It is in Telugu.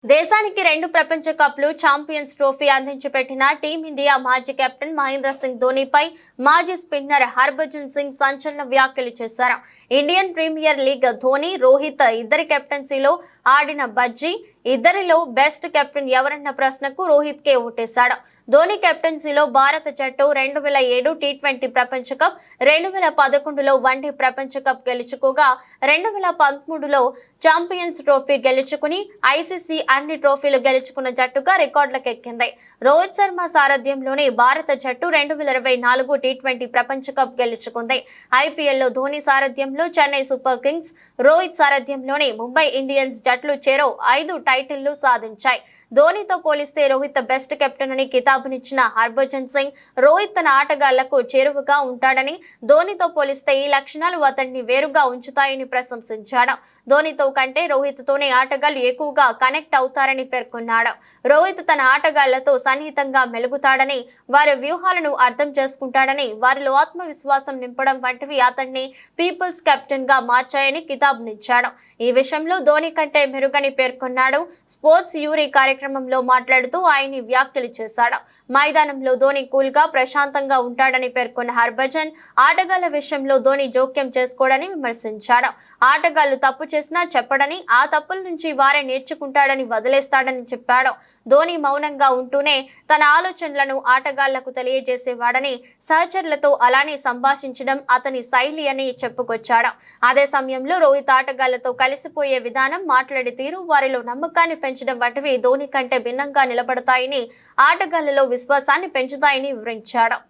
దేశానికి 2 ప్రపంచ కప్లు ఛాంపియన్స్ ట్రోఫీ అందించిపెట్టిన టీమిండియా మాజీ కెప్టెన్ మహేంద్ర సింగ్ ధోనీపై మాజీ స్పిన్నర్ హర్భజన్ సింగ్ సంచలన వ్యాఖ్యలు చేశారు. Indian Premier League Dhoni, Rohit ఇద్దరి కెప్టెన్సీలో ఆడిన బజ్జీ ఇద్దరిలో బెస్ట్ కెప్టెన్ ఎవరన్న ప్రశ్నకు రోహిత్ కే ఓటేశాడు. ధోనీ కెప్టెన్సీలో భారత జట్టు 2007 టీ20 ప్రపంచ కప్, 2011లో వన్డే ప్రపంచ కప్ గెలుచుకోగా 2013లో ఛాంపియన్స్ ట్రోఫీ గెలుచుకుని ఐసీసీ అన్ని ట్రోఫీలు గెలుచుకున్న జట్టుగా రికార్డులకెక్కింది. రోహిత్ శర్మ సారథ్యంలోని భారత జట్టు 2024 టీ20 ప్రపంచ కప్ గెలుచుకుంది. ఐపీఎల్లో ధోనీ సారథ్యంలో చెన్నై సూపర్ కింగ్స్, రోహిత్ సారథ్యంలోని ముంబై ఇండియన్స్ జట్లు చెరో 5 టైటిల్లు సాధించాయి. ధోనీతో పోలిస్తే రోహిత్ బెస్ట్ కెప్టెన్ అని కితాబునిచ్చిన హర్భజన్ సింగ్, రోహిత్ తన ఆటగాళ్లకు చేరువగా ఉంటాడని, ధోనీతో పోలిస్తే ఈ లక్షణాలు అతన్ని వేరుగా ఉంచుతాయని ప్రశంసించాడు. ధోనీతో కంటే రోహిత్ తోనే ఆటగాళ్లు ఎక్కువగా కనెక్ట్ అవుతారని పేర్కొన్నాడు. రోహిత్ తన ఆటగాళ్లతో సన్నిహితంగా మెలుగుతాడని, వారి వ్యూహాలను అర్థం చేసుకుంటాడని, వారిలో ఆత్మవిశ్వాసం నింపడం వంటివి అతన్ని పీపుల్స్ కెప్టెన్ గా మార్చాయని కితాబునిచ్చాడు. ఈ విషయంలో ధోనీ కంటే మెరుగని పేర్కొన్నాడు. స్పోర్ట్స్ యూరీ కార్యక్రమంలో మాట్లాడుతూ ఆయన వ్యాఖ్యలు చేశాడు. మైదానంలో ధోనీ కూల్ గా ప్రశాంతంగా ఉంటాడని పేర్కొన్న హర్భజన్, ఆటగాళ్ల విషయంలో ధోనీ జోక్యం చేసుకోవడని విమర్శించాడు. ఆటగాళ్లు తప్పు చేసినా చెప్పడని, ఆ తప్పుల నుంచి వారే నేర్చుకుంటాడని వదిలేస్తాడని చెప్పాడు. ధోనీ మౌనంగా ఉంటూనే తన ఆలోచనలను ఆటగాళ్లకు తెలియజేసేవాడని, సహచరులతో అలానే సంభాషించడం అతని శైలి అని చెప్పుకొచ్చాడు. అదే సమయంలో రోహిత్ ఆటగాళ్లతో కలిసిపోయే విధానం, మాట్లాడే తీరు వారిలో నమ్మకాన్ని పెంచడం వంటివి ధోనీ కంటే భిన్నంగా నిలబడతాయని, ఆటగాళ్లలో విశ్వాసాన్ని పెంచుతాయని వివరించాడు.